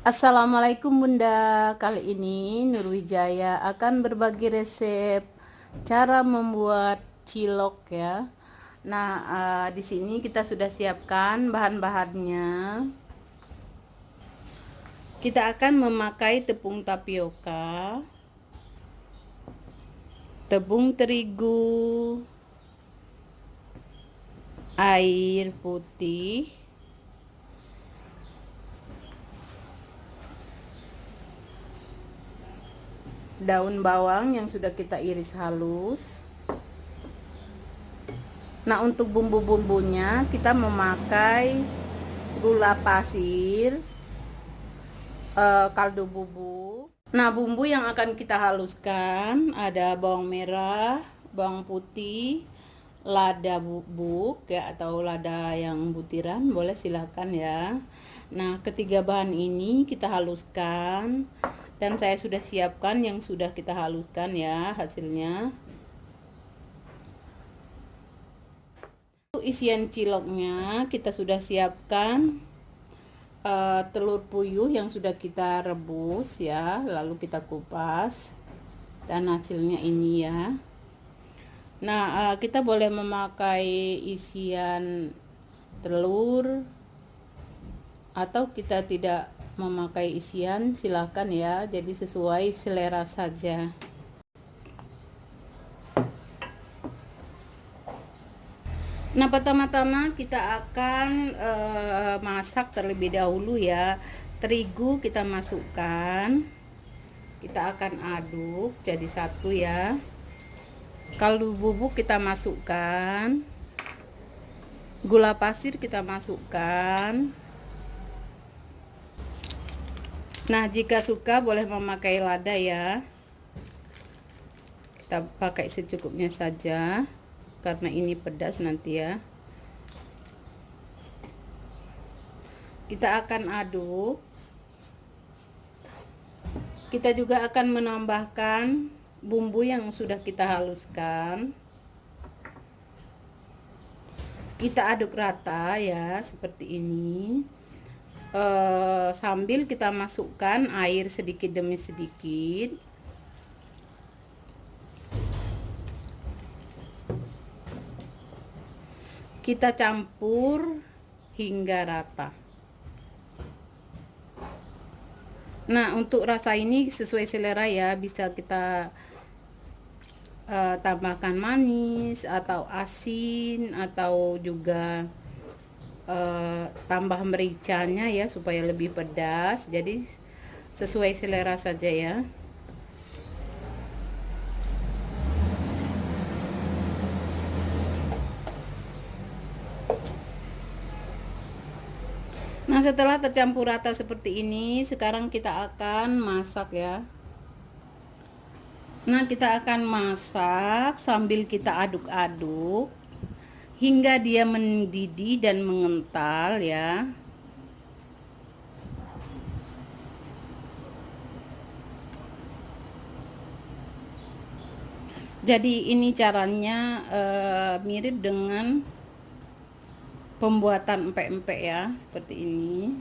Assalamualaikum Bunda. Kali ini Nurwijaya akan berbagi resep cara membuat cilok ya. Nah, di sini kita sudah siapkan bahan-bahannya. Kita akan memakai tepung tapioka, tepung terigu, air putih, daun bawang yang sudah kita iris halus. Nah, untuk bumbu-bumbunya kita memakai gula pasir, kaldu bubuk. Nah, bumbu yang akan kita haluskan ada bawang merah, bawang putih, lada bubuk ya, atau lada yang butiran, boleh silahkan ya. Nah, ketiga bahan ini kita haluskan, dan saya sudah siapkan yang sudah kita haluskan ya hasilnya. Isian ciloknya kita sudah siapkan telur puyuh yang sudah kita rebus ya, lalu kita kupas, dan hasilnya ini ya. Nah, kita boleh memakai isian telur atau kita tidak memakai isian, silahkan ya, jadi sesuai selera saja. Nah, pertama-tama kita akan masak terlebih dahulu ya. Terigu kita masukkan, kita akan aduk jadi satu ya. Kaldu bubuk kita masukkan, gula pasir kita masukkan. Nah, jika suka boleh memakai lada ya, kita pakai secukupnya saja karena ini pedas nanti ya. Kita akan aduk. Kita juga akan menambahkan bumbu yang sudah kita haluskan. Kita aduk rata ya, seperti ini. Sambil kita masukkan air sedikit demi sedikit. Kita campur hingga rata. Nah, untuk rasa ini sesuai selera ya, bisa kita tambahkan manis atau asin, atau juga tambah mericanya ya supaya lebih pedas. Jadi sesuai selera saja ya. Nah, setelah tercampur rata seperti ini, sekarang kita akan masak ya. Nah, kita akan masak sambil kita aduk-aduk hingga dia mendidih dan mengental ya. Jadi ini caranya mirip dengan pembuatan empek-empek ya, seperti ini.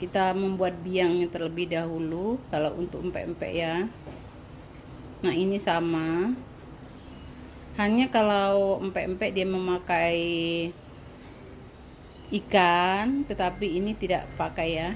Kita membuat biangnya terlebih dahulu kalau untuk empek-empek ya. Nah, ini sama. Hanya kalau empek-empek dia memakai ikan, tetapi ini tidak pakai ya.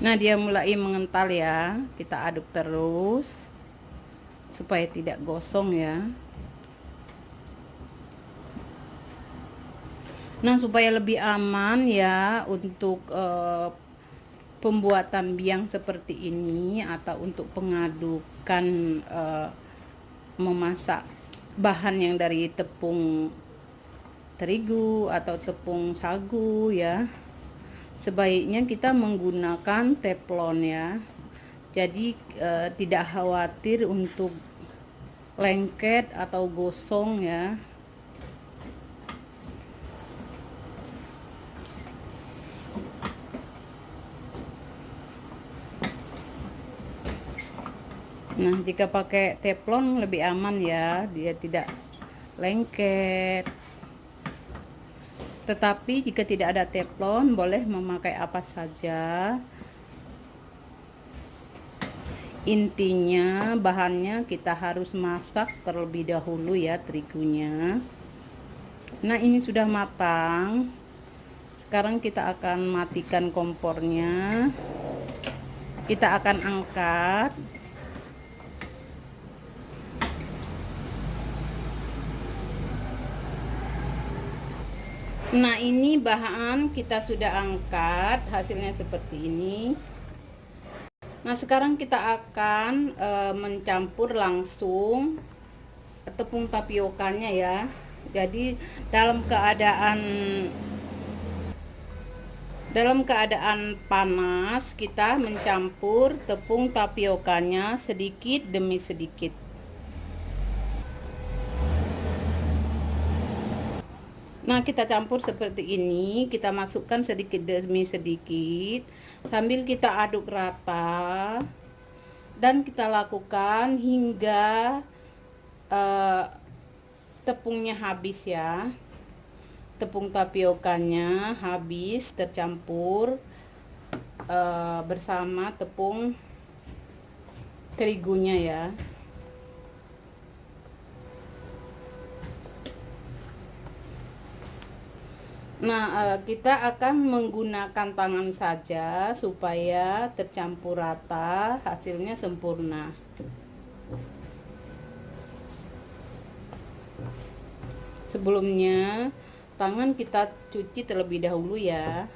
Nah, dia mulai mengental ya. Kita aduk terus supaya tidak gosong ya. Nah, supaya lebih aman ya untuk pembuatan biang seperti ini, atau untuk pengadukan memasak bahan yang dari tepung terigu atau tepung sagu ya, sebaiknya kita menggunakan teflon ya. Jadi tidak khawatir untuk lengket atau gosong ya. Nah, jika pakai teflon lebih aman ya, dia tidak lengket. Tetapi jika tidak ada teflon, boleh memakai apa saja. Intinya bahannya kita harus masak terlebih dahulu ya, terigunya. Nah, ini sudah matang. Sekarang kita akan matikan kompornya. Kita akan angkat. Nah, ini bahan kita sudah angkat, hasilnya seperti ini. Nah, sekarang kita akan mencampur langsung tepung tapiokanya ya. Jadi dalam keadaan panas kita mencampur tepung tapiokanya sedikit demi sedikit. Nah, kita campur seperti ini, kita masukkan sedikit demi sedikit sambil kita aduk rata dan kita lakukan hingga tepungnya habis ya. Tepung tapiokanya habis tercampur bersama tepung terigunya ya. Nah, kita akan menggunakan tangan saja supaya tercampur rata, hasilnya sempurna. Sebelumnya, tangan kita cuci terlebih dahulu ya.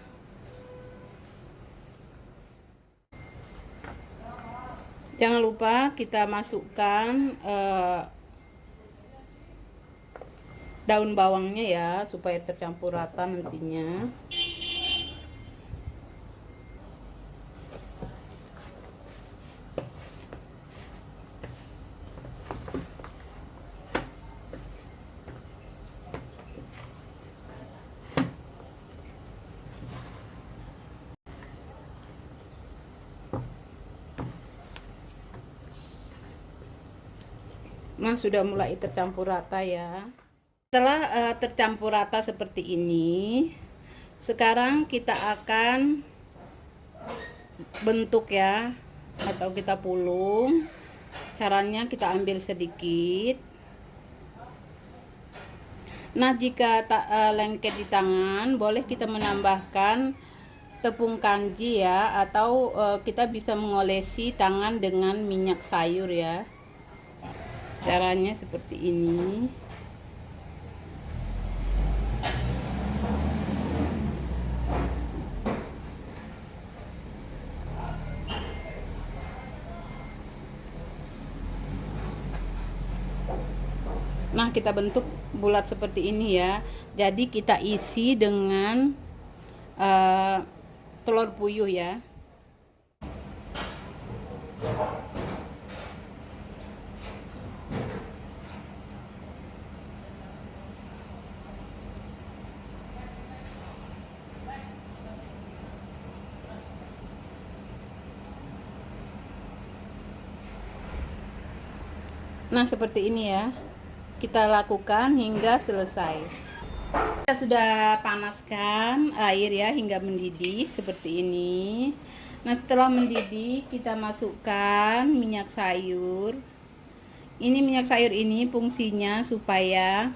Jangan lupa kita masukkan daun bawangnya ya, supaya tercampur rata nantinya. Nah, sudah mulai tercampur rata ya. Setelah tercampur rata seperti ini, sekarang kita akan bentuk ya, atau kita pulung. Caranya kita ambil sedikit. Nah, jika lengket di tangan, boleh kita menambahkan tepung kanji ya, atau kita bisa mengolesi tangan dengan minyak sayur ya. Caranya seperti ini. Nah, kita bentuk bulat seperti ini ya. Jadi kita isi dengan telur puyuh ya. Nah, seperti ini ya. Kita lakukan hingga selesai. Kita sudah panaskan air ya hingga mendidih seperti ini. Nah, setelah mendidih kita masukkan minyak sayur. Ini minyak sayur ini fungsinya supaya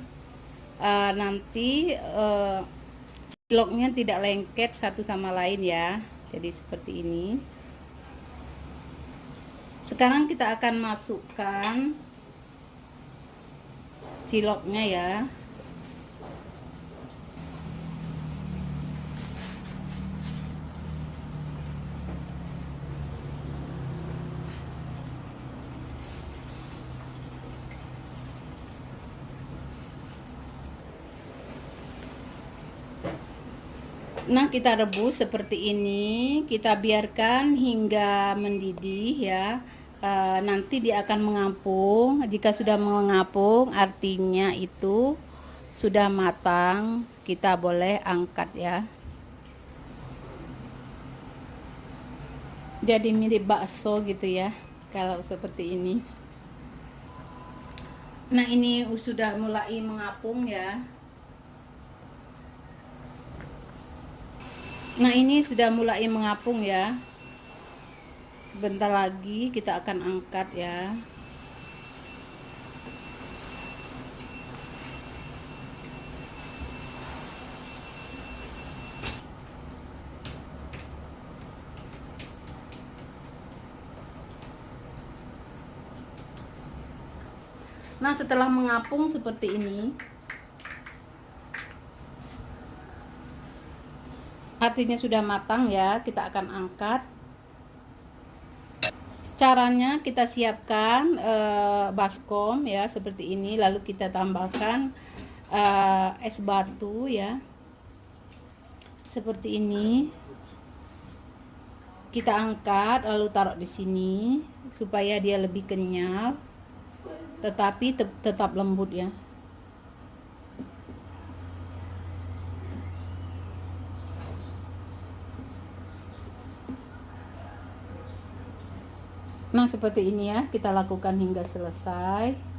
nanti ciloknya tidak lengket satu sama lain ya. Jadi seperti ini. Sekarang kita akan masukkan ciloknya ya. Nah, kita rebus seperti ini, kita biarkan hingga mendidih ya. Nanti dia akan mengapung. Jika sudah mengapung, artinya itu sudah matang. Kita boleh angkat ya. Jadi mirip bakso gitu ya. kalau seperti ini. Nah, ini sudah mulai mengapung ya. Nah, ini sudah mulai mengapung ya. Sebentar lagi kita akan angkat ya. Nah, setelah mengapung seperti ini, artinya sudah matang ya, kita akan angkat. Caranya kita siapkan baskom ya seperti ini, lalu kita tambahkan es batu ya, seperti ini. Kita angkat lalu taruh di sini supaya dia lebih kenyal, tetapi tetap lembut ya. Nah, seperti ini ya, kita lakukan hingga selesai.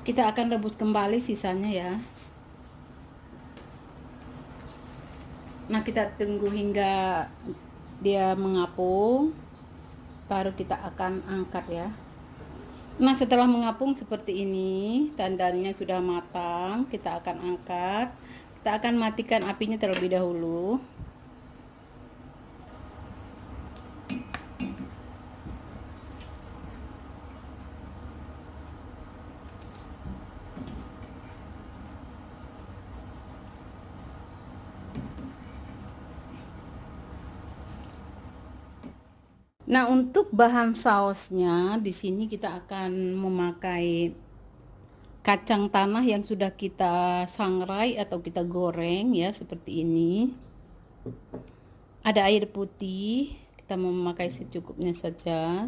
Kita akan rebus kembali sisanya ya. Nah, kita tunggu hingga dia mengapung, baru kita akan angkat ya. Nah, setelah mengapung seperti ini, tandanya sudah matang, kita akan angkat. Kita akan matikan apinya terlebih dahulu. Nah, untuk bahan sausnya di sini kita akan memakai kacang tanah yang sudah kita sangrai atau kita goreng ya, seperti ini. Ada air putih, kita memakai secukupnya saja.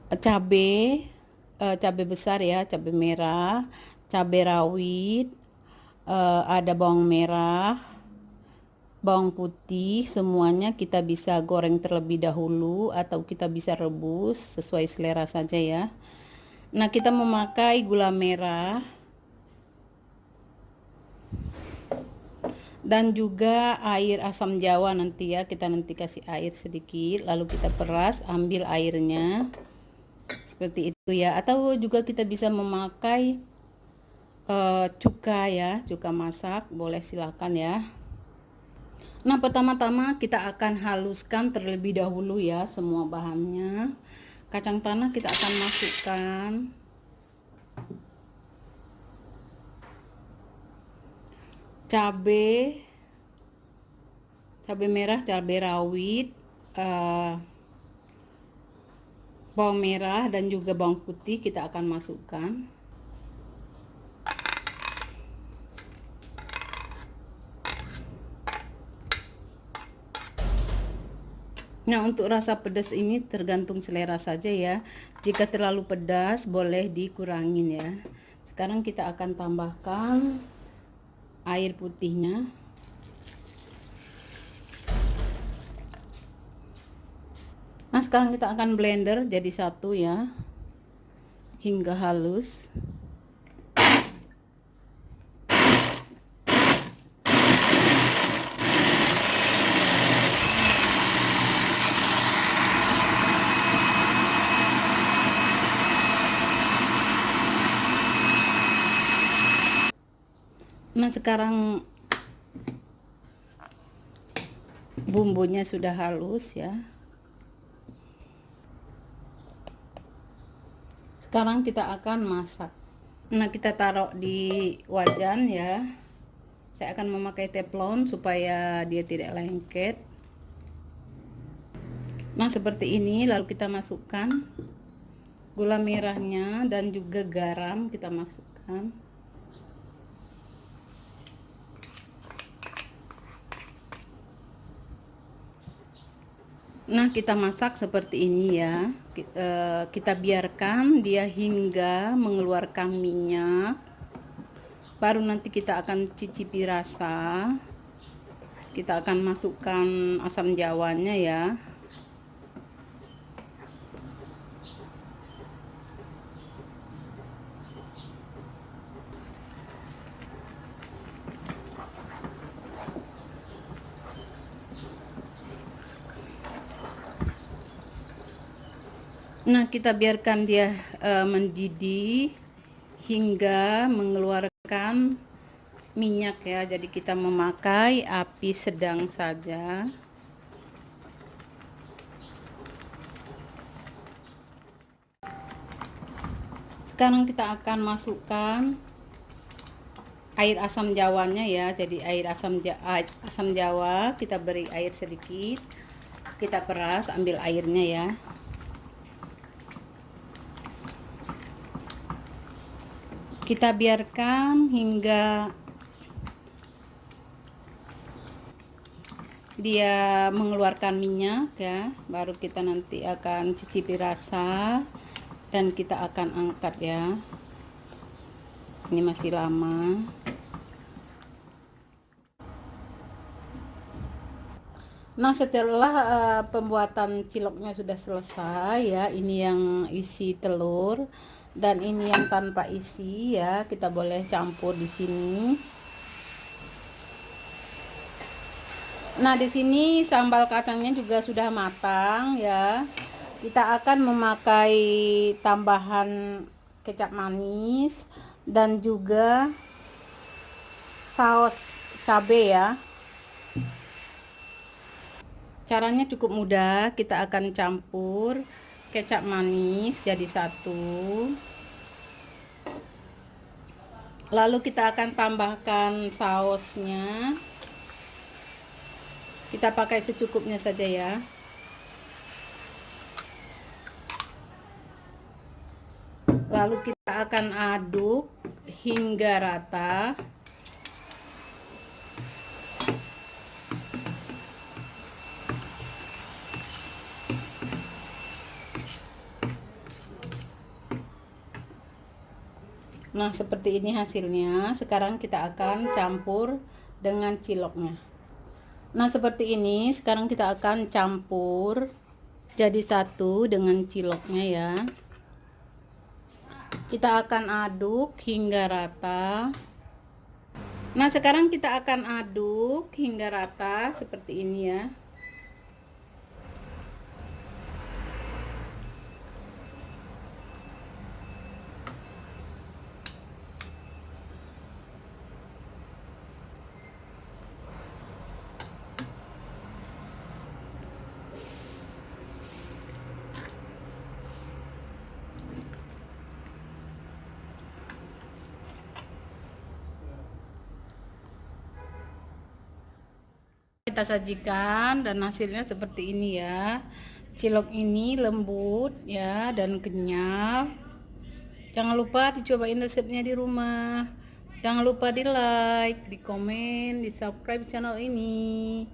Cabai besar ya, cabai merah, cabai rawit, ada bawang merah, bawang putih, semuanya kita bisa goreng terlebih dahulu atau kita bisa rebus sesuai selera saja ya. Nah, kita memakai gula merah dan juga air asam jawa nanti ya, kita nanti kasih air sedikit lalu kita peras, ambil airnya seperti itu ya. Atau juga kita bisa memakai cuka ya, cuka masak, boleh silakan ya. Nah, pertama-tama kita akan haluskan terlebih dahulu ya semua bahannya. Kacang tanah kita akan masukkan. Cabai merah, cabai rawit, bawang merah dan juga bawang putih kita akan masukkan. Nah, untuk rasa pedas ini tergantung selera saja ya. Jika terlalu pedas boleh dikurangin ya. Sekarang kita akan tambahkan air putihnya. Nah, sekarang kita akan blender jadi satu ya, hingga halus. Nah, sekarang bumbunya sudah halus ya. Sekarang kita akan masak. Nah, kita taruh di wajan ya. Saya akan memakai teflon supaya dia tidak lengket. Nah, seperti ini. Lalu kita masukkan gula merahnya dan juga garam kita masukkan. Nah, kita masak seperti ini ya. Kita biarkan dia hingga mengeluarkan minyak. Baru nanti kita akan cicipi rasa. Kita akan masukkan asam jawanya ya. Nah, kita biarkan dia mendidih hingga mengeluarkan minyak ya. Jadi kita memakai api sedang saja. Sekarang kita akan masukkan air asam jawanya ya. Jadi asam jawa kita beri air sedikit. Kita peras, ambil airnya ya. Kita biarkan hingga dia mengeluarkan minyak ya, baru kita nanti akan cicipi rasa dan kita akan angkat ya. Ini masih lama. Nah, setelah pembuatan ciloknya sudah selesai ya, ini yang isi telur dan ini yang tanpa isi ya, kita boleh campur di sini. Nah, di sini sambal kacangnya juga sudah matang ya. Kita akan memakai tambahan kecap manis dan juga saus cabai ya. Caranya cukup mudah, kita akan campur kecap manis jadi satu. Lalu kita akan tambahkan sausnya. Kita pakai secukupnya saja ya. Lalu kita akan aduk hingga rata. Nah, seperti ini hasilnya. Sekarang kita akan campur dengan ciloknya. Nah, seperti ini. Sekarang kita akan campur jadi satu dengan ciloknya ya. Kita akan aduk hingga rata. Nah, sekarang kita akan aduk hingga rata seperti ini ya. Kita sajikan dan hasilnya seperti ini ya. Cilok ini lembut ya dan kenyal. Jangan lupa dicobain resepnya di rumah. Jangan lupa di like, di komen, di subscribe channel ini.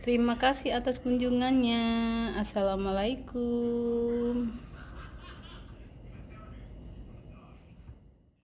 Terima kasih atas kunjungannya. Assalamualaikum.